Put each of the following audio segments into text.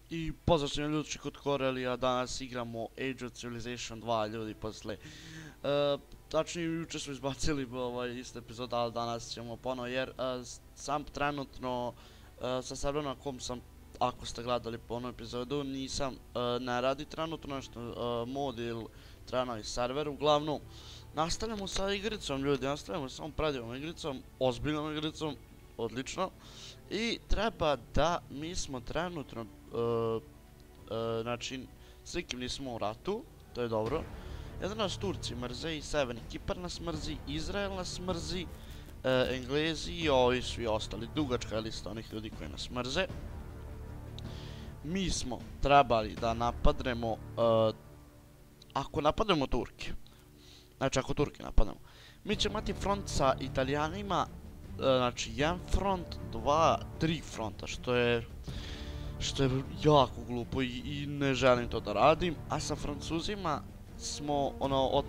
I pozdrav svima ljudi kod Korelija, danas igramo Age of Civilization 2 ljudi posle. Tačnije juče smo izbacili isto epizod, ali danas ćemo ponovo jer sam trenutno sa serverom na kom sam, ako ste gledali ponovo epizodu, nisam, ne radi trenutno nešto mod ili treba novi server. Uglavnom, nastavljamo sa igricom ljudi, nastavljamo sa ovom predivom igricom, ozbiljnom igricom, odlično. I treba da mi smo trenutno, znači, s nikim nismo u ratu, to je dobro. Jedno nas Turci mrze i Severni Kipar nas mrzi, Izrael nas mrzi, Englezi i ovi svi ostali. Dugačka je lista onih ljudi koji nas mrze. Mi smo trebali da napadnemo, ako napadnemo Turke, znači ako Turke napadnemo, mi ćemo imati front sa Italijanima, znači jedan front, dva, tri fronta, što je jako glupo i ne želim to da radim. A sa Francuzima smo,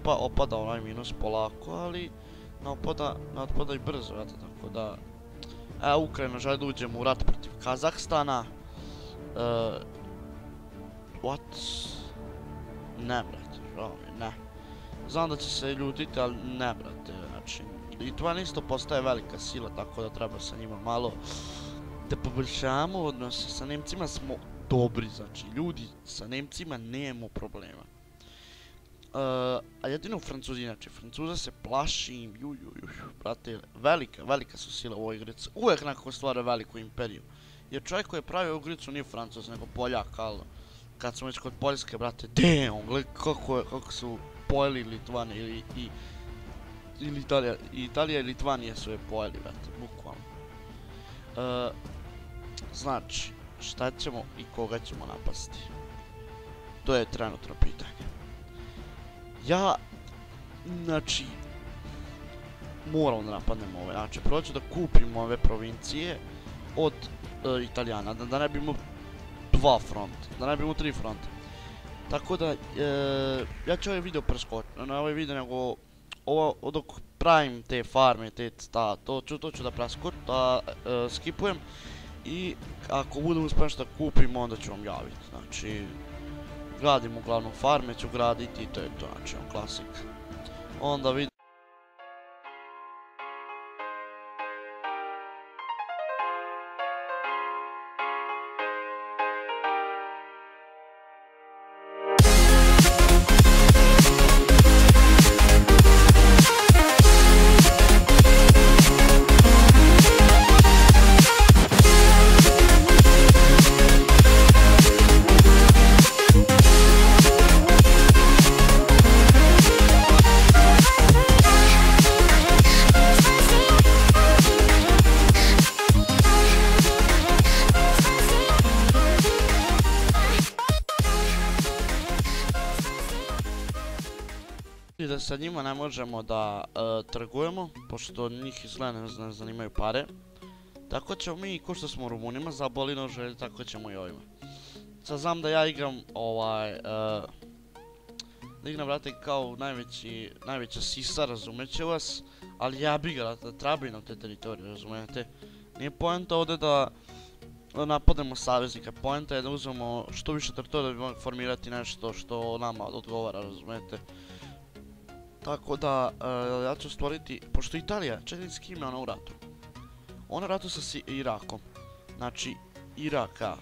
opada onaj minus polako, ali ne otpada i brzo, znate, tako da... Ukrajina želi da uđemo u rat protiv Kazahstana. What? Ne, brate, žao mi, ne. Znam da će se ljutiti, ali ne, brate, znači... Litvan isto postaje velika sila, tako da treba sa njima malo da poboljšamo odnose. Sa Nemcima smo dobri, znači ljudi, sa Nemcima nemamo problema. A jedino Francuzi, znači Francuza se plašim, brate, velika su sila u ovoj igrici. Uvijek nekako stvara veliku imperiju. Jer čovjek koji je pravio ovu igricu nije Francuz, nego Poljak, ali kad smo već kod Poljske, brate, damn, gledaj kako su pojeli Litvani ili Italija i Litvanija su je pojeli, brate, bukvalno. Znači, šta ćemo i koga ćemo napasti? To je trenutno pitanje. Ja, znači, moram da napadnem ove, znači, prvo ću da kupim ove provincije od Italijana, da ne bi imao dva fronta, da ne bi imao tri fronta. Tako da, ja ću ovaj video preskočiti, na ovaj video nego ovo dok pravim te farme, to ću da preskočim, da skipujem i ako budem uspješno da kupim onda ću vam javiti, znači gradim uglavnom farme, ću graditi i to je to, znači klasik. Onda vidim da sa njima ne možemo da trgujemo, pošto njih izgleda ne zanimaju pare. Tako ćemo mi, ko što smo Rumunima zaboli nože, tako ćemo i ovima. Sad znam da ja igram da igram, brate, kao najveća sisa, razumeće vas, ali ja bi ga, da trabi nam te teritorije, razumijete. Nije poenta ovdje da napademo saveznika, poenta je da uzmemo što više teritorija da bi mogli formirati nešto što nama odgovara, razumijete. Tako da, ja ću stvoriti, pošto Italija, čekaj s kim je ona u ratu? Ona u ratu sa Irakom. Znači, Iraka,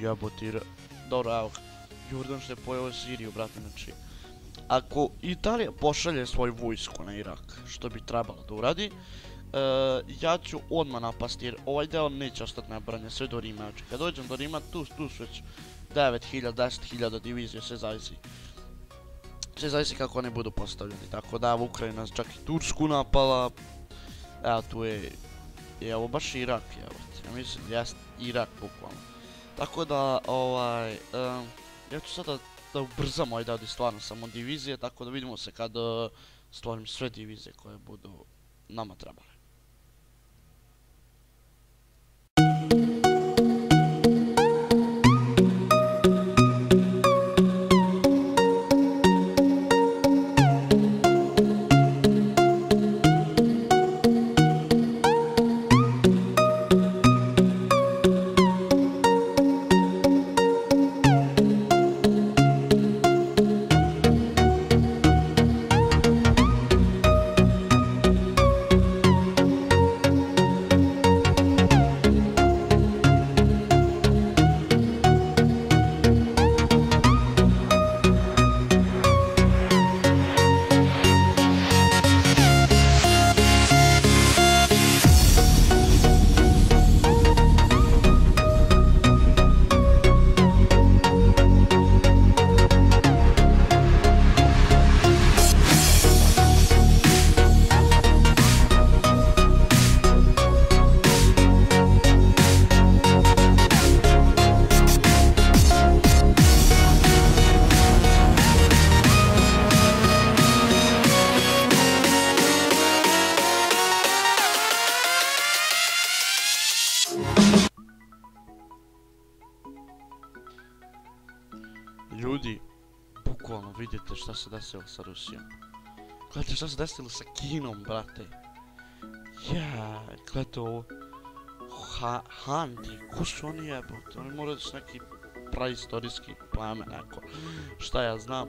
jebote, dobro, evo, Jordan što je pojeo Siriju, brate, znači. Ako Italija pošalje svoju vojsku na Irak, što bi trebalo da uradi, ja ću odmah napasti, jer ovaj deo neće ostati nebranje, sve do Rima, znači kad dođem do Rima, tu su već 9000, 10.000 divizije, sve zavisi. Sve zavisi kako oni budu postavljeni, tako da evo Ukrajina čak i Tursku napala. Evo tu je, evo baš Irak, evo, ja mislim jest Irak bukvalno. Tako da, ja ću sada da ubrzam ovaj dao stvarno samo divizije, tako da vidimo se kad stvorim sve divizije koje budu nama trebale. Ljudi, bukvalno vidite šta se desilo sa Rusijom. Gledajte šta se desilo sa Kinom, brate. Gledajte ovo. Hanti, ko su oni jebote? Oni moraju da su neki praistorijski pleme, neko. Šta ja znam.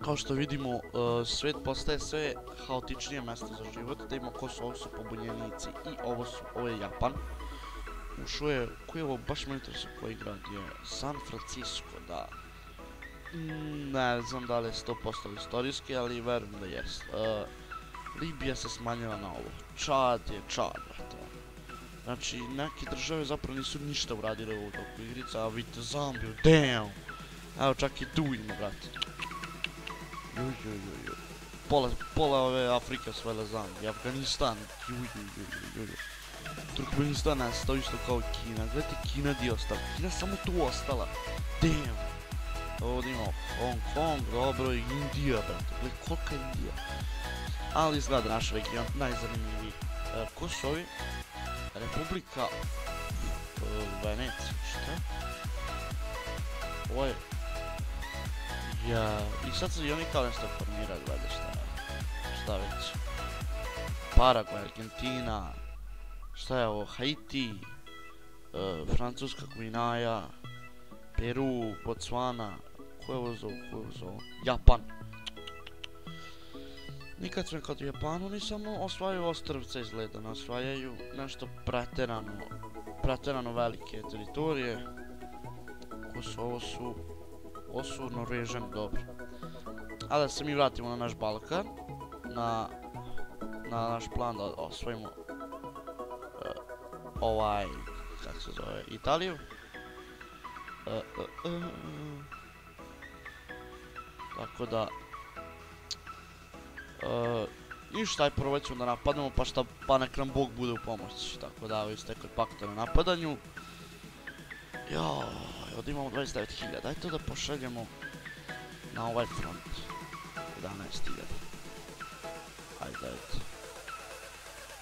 Kao što vidimo, svijet postaje sve haotičnije mjesto za život. Da ima ovo su pobunjenici i ovo je Japan. Ušao je, koji je ovo, baš me interesuje koji grad je, San Francisco, da. Ne znam da li je 100% istorijski, ali verujem da jest. Libija se smanjila na ovo. Čad je Čad, brate. Znači, neke države zapravo nisu ništa uradile u toku igrica, a vidite Zambiju, damn! Evo, čak i tu ima, brate. Pola ove Afrike svele Zambije, Afganistan, Turkmenistan nestao isto kao Kina, gledajte Kina di je ostala, Kina samo tu ostala, damn! Ovdje imamo Hong Kong, dobro, i Indija, brate, gledaj kolika je Indija. Ali izgleda naš region najzanimljiviji. Ko su ovi? Republika Venecija, šta? Ovo je... I sad se i oni kao nešto formiraju, gledaj šta već. Paragvaj, Argentina, šta je ovo, Haiti, Francuska Gvinaja, Peru, Botswana, ko je ovo zove? Japan. Nikad smo kod Japanu ni samo osvajaju ostrvca izgleda, ne osvajaju nešto preterano velike teritorije. Ovo su Norvežani, dobro. Ali da se mi vratimo na naš Balkan, na naš plan da osvojimo kako se zove, Italiju. Tako da... ništa, aj prvo ćemo da napadnemo, pa nek nam Bog bude u pomoć. Tako da, vi ste kod pakta na napadanju. Ovdje imamo 29.000, daj to da pošaljemo na ovaj front. 11.000. Ajde, dajte.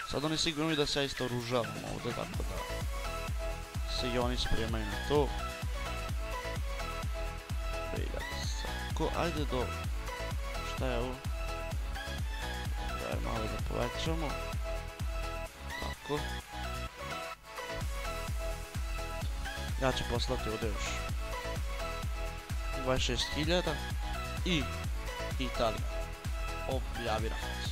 Sad oni sigurno vidi da se ja isto oružavam ovdje, tako da se i oni spremaju na to. Ajde do... šta je ovo? Daj malo da povećamo. Tako. Ja ću poslati ovdje još 26.000 i Italija. Objavi rat.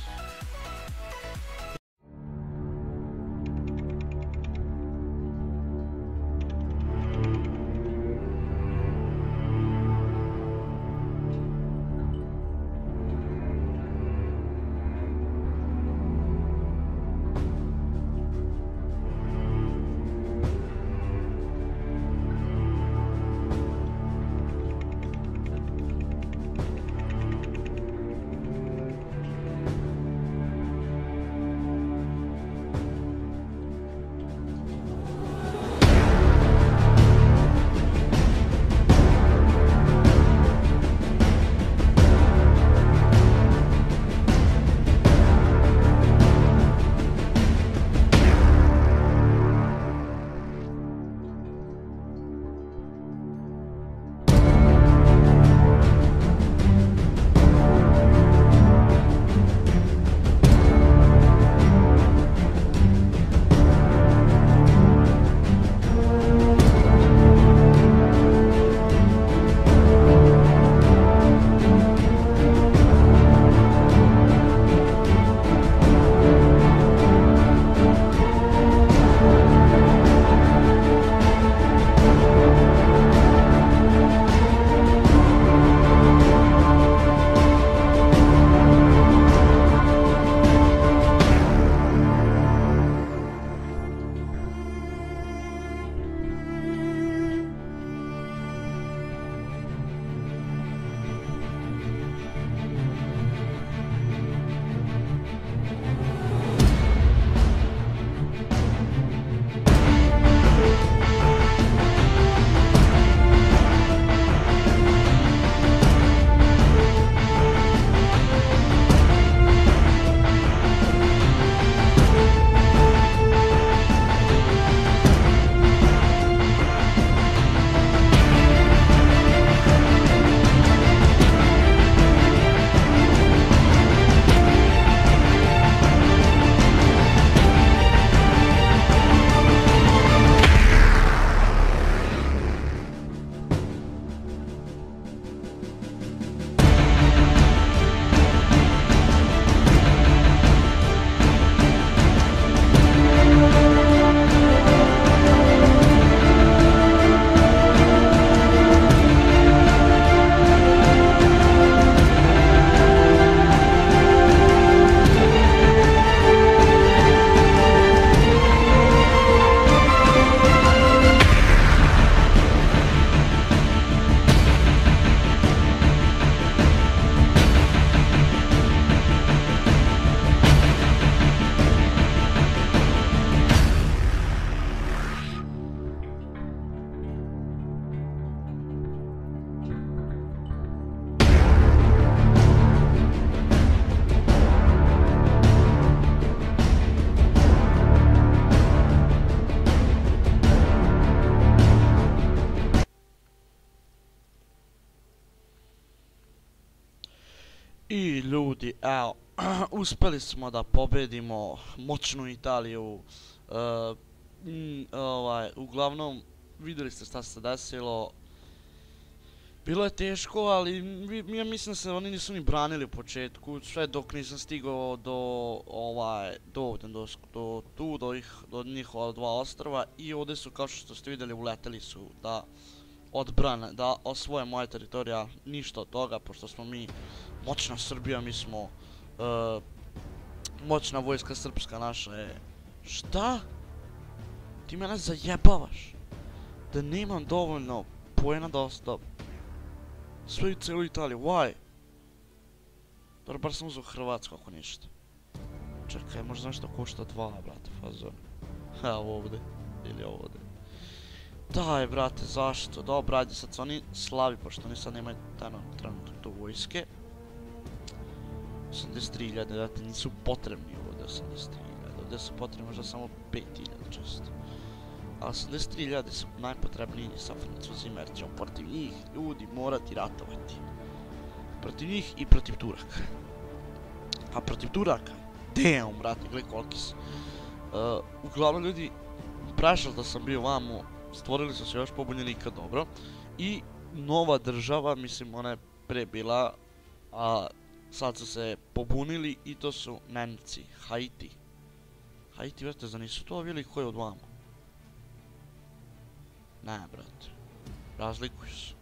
I ljudi, evo, uspjeli smo da pobedimo moćnu Italiju. Uglavnom, vidjeli ste šta se desilo. Bilo je teško, ali ja mislim da se oni nisu ni branili u početku, sve dok nisam stigao do njihova dva ostrva i ovdje su, kao što ste vidjeli, uleteli su da odbrane, da osvoje moje teritorija, ništa od toga, pošto smo mi moćna Srbija, mi smo moćna vojska srpska naša je. Šta? Ti mene zajebavaš? Da nemam dovoljno poena da sve cijelu Italiju, why? Dobro, bar sam uzeo Hrvatsku ako ništa. Čekaj, možda nešto košta 2, brate, fazon. Evo ovdje, ili ovdje. Daj, brate, zašto? Dobro, ajde, sad su oni slavi, pošto oni sad nemaju trenutno tu vojske. 83.000, brate, nisu potrebni ovdje 83.000, ovdje su potrebni možda samo 5.000 često. Ali 83.000 su najpotrebniji sa Francuzima jer ćemo protiv njih ljudi morati ratovati. Protiv njih i protiv Turaka. A protiv Turaka, damn, brate, gledaj koliki su. Uglavnom ljudi, prešao da sam bio vamo, stvorili su se još pobunjenika, dobro. I nova država, mislim ona je pre bila, a sad su se pobunili i to su Nemci, Haiti. Haiti, vrate, za nisu to ovili koji od vama? Ne, brate. Razlikuju se.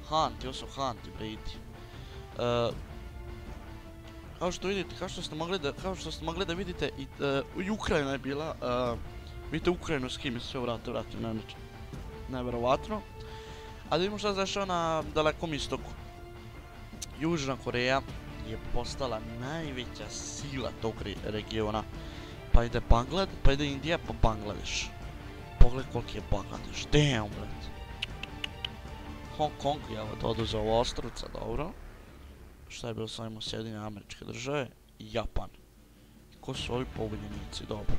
Hanti, ovo su Hanti, brati. Kao što vidite, kao što ste mogli da vidite, i Ukrajina je bila, vidite Ukrajinu s kim je sve vratio, nevjerovatno. A da vidimo šta se dešava na dalekom istoku. Južna Koreja je postala najveća sila tog regiona. Pa ide pa ide Indija, pa Bangladeš. Pogledaj koliki je Bangladeš, damn, brate. Hong Kong je to oduzeo ovo ostrvca, dobro. Šta je bilo s ovim u Sjedinjene Američke Države? Japan. Ko su ovi pobunjenici, dobro.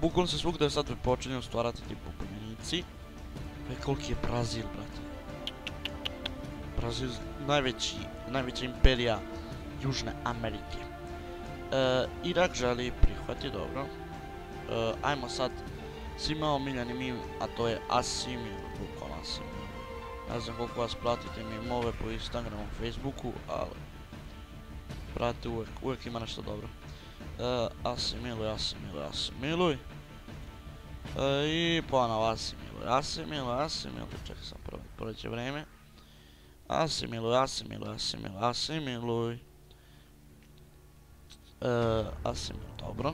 Bukvalno se svugdje sad počinju stvarati ti pobunjenici. Gledaj koliki je Brazil, brate. Brazil, najveća imperija Južne Amerike. Irak želi prihvati, dobro. Ajmo sad svima omiljeni meme, a to je Asimil, bukvalno Asimil. Ne znam koliko vas pratite mimove po Instagramu, Facebooku, ali brate, uvijek ima nešto dobro. Asimiluj. I ponovo Asimiluj. Čekaj sam prođe vreme. Asimiluj. Asimil, dobro.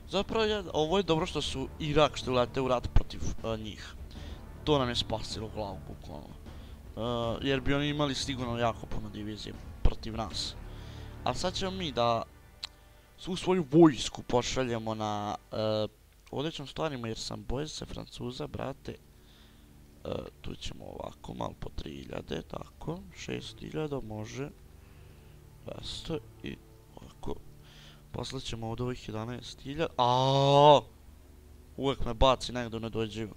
Zapravo ovo je dobro što su Irak što ulete u rat protiv njih. To nam je spasilo glavu bukvalno. Jer bi oni imali sigurno jako puno divizije protiv nas. A sad ćemo mi da svu svoju vojsku pošaljemo na određenim stvarima jer sam boje se Francuza, brate. Tu ćemo ovako malo po 3.000, tako, 6.000 može. 200 i ovako. Posle ćemo od ovih 11.000, aaaaaa! Uvijek me baci negdje ne dođe.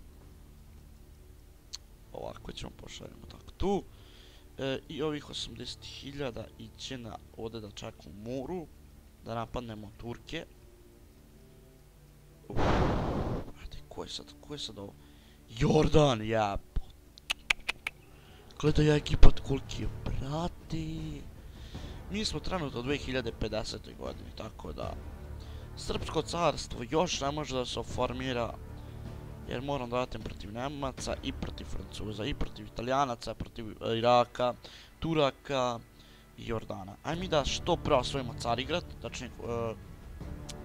Ovako ćemo pošaljemo tako tu. I ovih 80.000 iće na ovdje da čak u moru. Da napadnemo Turke. Brate, ko je sad ovo? Jordan, ja. Gledaj Egipat koliki je, brate. Mi smo trenutno u 2050. godini, tako da Srpsko carstvo još ne može da se oformira jer moram da ratim protiv Nemaca i protiv Francuza i protiv Italijanaca, protiv Iraka, Turaka i Jordana. Ajde mi da što pre osvojimo Carigrad, tačnije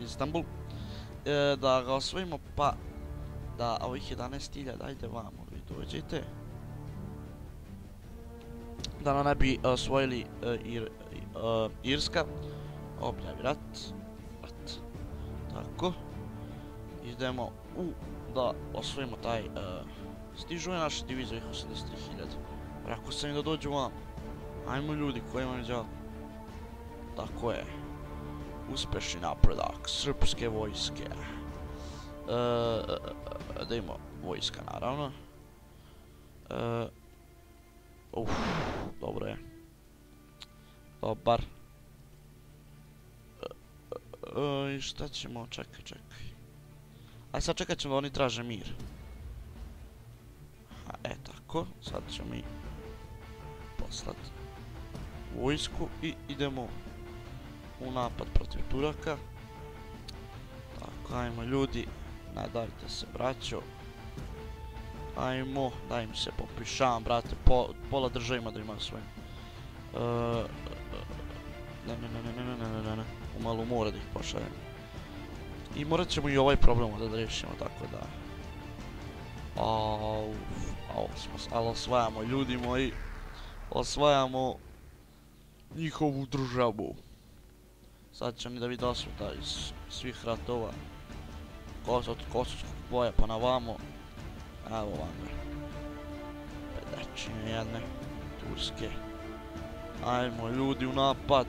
Istanbul, da ga osvojimo pa da ovih 11.000, ajde vamo vi dođite. Da nam ne bi osvojili Irska. Objavi rat. Tako. Idemo da osvojimo taj. Stižu je naša divizija 83.000. Rekao sam im da dođu vam. Ajmo ljudi koji imaju djel. Tako je. Uspešni napredak srpske vojske. Da imamo vojska naravno. Dobro je. Dobar. I šta ćemo, čekaj. Aj sad čekat ćemo da oni traže mir. Tako, sad ćemo mi poslati vojsku i idemo u napad protiv Turaka. Tako, ajmo ljudi, nadajte se braćo. Ajmo, daj mi se popišavam brate, pola države ima da ima svojim. Ne, umalo mora da ih pošaljem. I morat ćemo i ovaj problem da rešimo, tako da. Ali osvajamo ljudi moji, osvajamo njihovu državu. Sad će oni da vidi osveta iz svih ratova, od Kosovskog boja pa na vamo. Evo vam ga, pedačine jedne, turske. Ajmo ljudi u napad.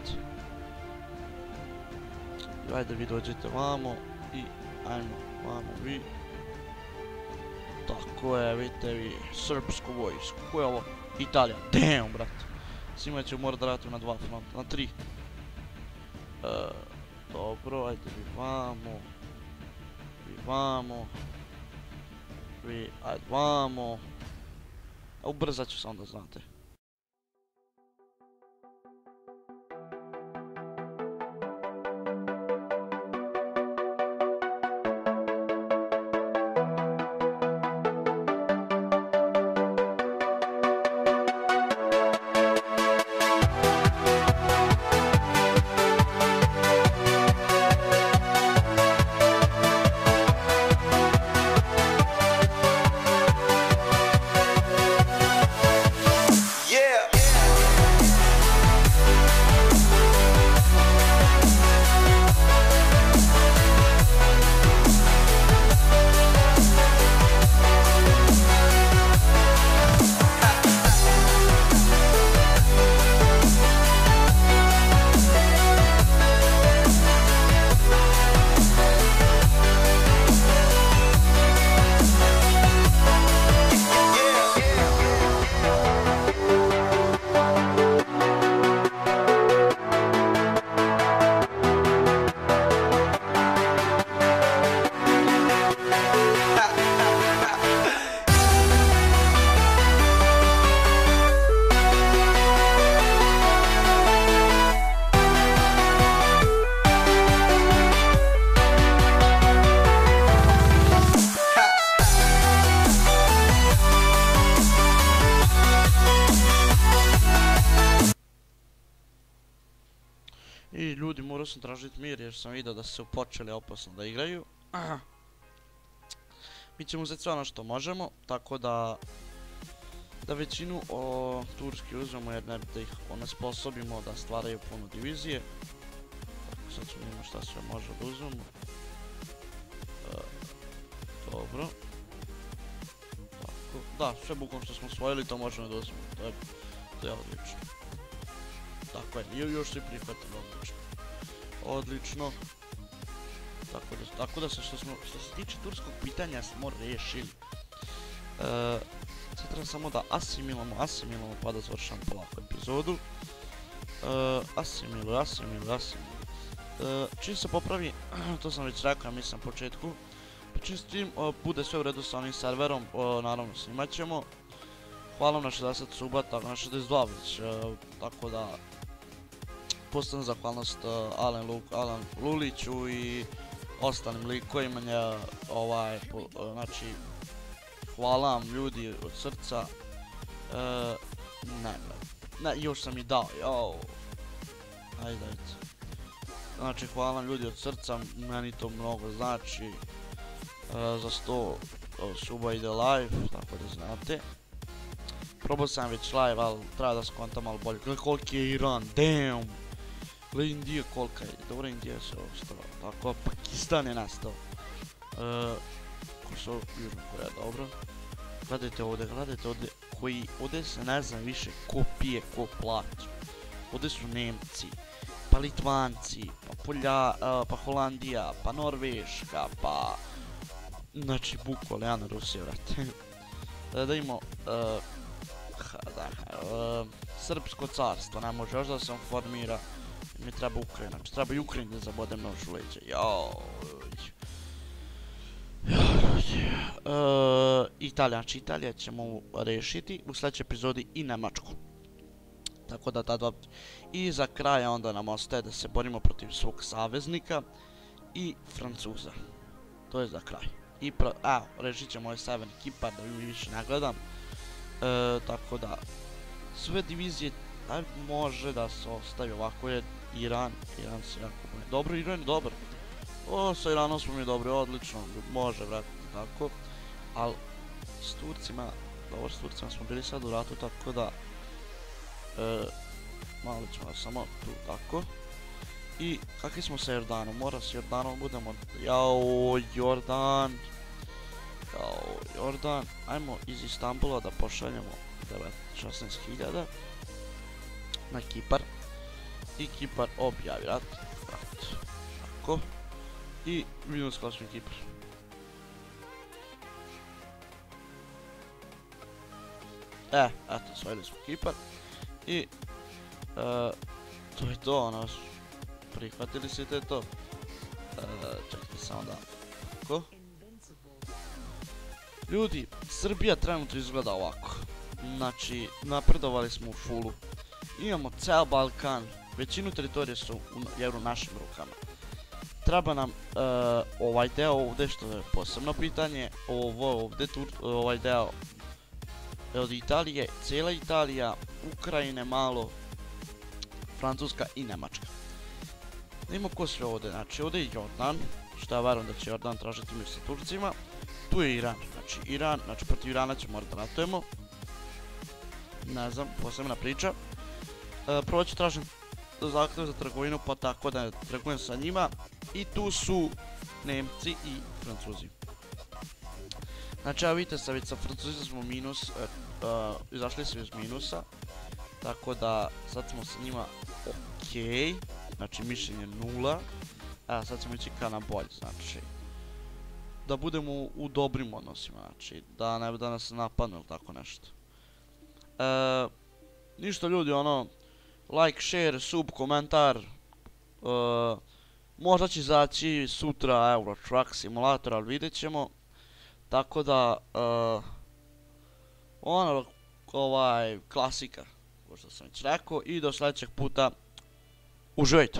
Ajde vi dođete vamo i ajmo vamo vi. Tako je, vidite vi, srpsku vojsku. Ko je ovo? Italija. Damn, brate. Svima ćemo morat da ratimo na 2 fronta, na 3. Dobro, ajde vi vamo. Ajde vamo. Ubrzat ću se onda, znate. I ljudi, morao sam tražiti mir jer sam vidio da su počeli opasno da igraju. Mi ćemo uzeti sve ono što možemo, tako da većinu Turski uzmemo jer ne bi da ih onesposobimo da stvaraju puno divizije. Tako, sad ćemo vidjeti šta sve može da uzmemo. Dobro. Tako, da, sve bukom što smo osvojili to možemo da uzmemo, to je odlično. Tako je, i još svi prihvatili, odlično. Odlično. Tako da što se tiče turskog pitanja smo rešili. Sad treba samo da asimilamo pa da završamo polako epizodu. Asimiluj. Čim se popravi, to sam već rekao, ja mislim na početku. Čim s tim bude sve u redu sa onim serverom, naravno snimat ćemo. Hvala na 60 suba, tako na 62 već, tako da postavljam zahvalnost Alan Luliću i ostalim likovima, znači hvala vam ljudi od srca. Ne, još sam i dao, ajde. Znači hvala vam ljudi od srca, meni to mnogo znači. Za 100 suba ide live, tako da znate. Probao sam već live, ali treba da skontam malo bolje. Gledaj koliki je Iran, damn! Gledaj Indija kolika je, dobro Indija se ostala, tako Pakistan je nastao. Kosovo, Južna Koreja, dobro. Gledajte ovdje, koji ovdje se ne znam više ko pije, ko plaća. Ovdje su Nemci, pa Litvanci, pa Holandija, pa Norveška, pa... Znači, bukvalno, Rusija, vrate. Da imamo Srpsko carstvo ne može još da se on formira. Mi treba Ukrajina, znači treba i Ukrajina da zabodem nož u leđe. Italija, znači Italija ćemo rešiti u sljedećoj epizodi i Nemačku. Tako da ta dva. I za kraj onda nam ostaje da se borimo protiv svog saveznika i Francuza. To je za kraj. Rešit ćemo ovaj Severni Kipar da ju više ne gledam. Tako da sve divizije može da se ostavi ovako je Iran se jako boje. Dobro, Iran je dobar. Sa Iranom smo mi dobri, odlično, može vratiti tako. Ali s Turcima, dobro s Turcima smo bili sad u ratu, tako da malo ćemo samo tu tako. I kakvi smo sa Jordanom, mora s Jordanom budemo, Jordan, ajmo iz Istanbula da pošaljemo 16.000 na Kipar. I Kipar objavi rat, tako. I vidimo sklasno Kipar. Eto, osvojili smo Kipar. I to je to, ono, prihvatili se te to. Čekajte samo da, tako. Ljudi, Srbija trenutno izgleda ovako. Znači, napredovali smo u fullu. Imamo ceo Balkan, većinu teritorije su u našim rukama. Treba nam ovaj deo ovdje, što je posebno pitanje, ovaj deo od Italije, cijela Italija, Ukrajine malo, Francuska i Nemačka. Imamo ko sve ovdje, znači ovdje je Jordan, što ja verujem da će Jordan tražiti mir sa Turcima. Tu je Iran, znači protiv Irana ćemo morati da ratujemo. Ne znam, posebna priča. Prvo ću tražiti zahtjev za trgovinu, pa tako da trgujem sa njima. I tu su Nemci i Francuzi. Znači, evo vidite sad, već sa Francuzima smo minus, izašli smo iz minusa. Tako da, sad smo sa njima okej. Znači, mišljenje 0. Evo, sad ćemo ići ka na bolje, znači. Da budemo u dobrim odnosima, znači, da nas napadnu ili tako nešto. Ništa ljudi, ono, like, share, sub, komentar. Možda će izaći sutra Euro Truck Simulator, ali vidjet ćemo. Tako da, ono, klasika, ko što sam već rekao, i do sljedećeg puta, uživajte!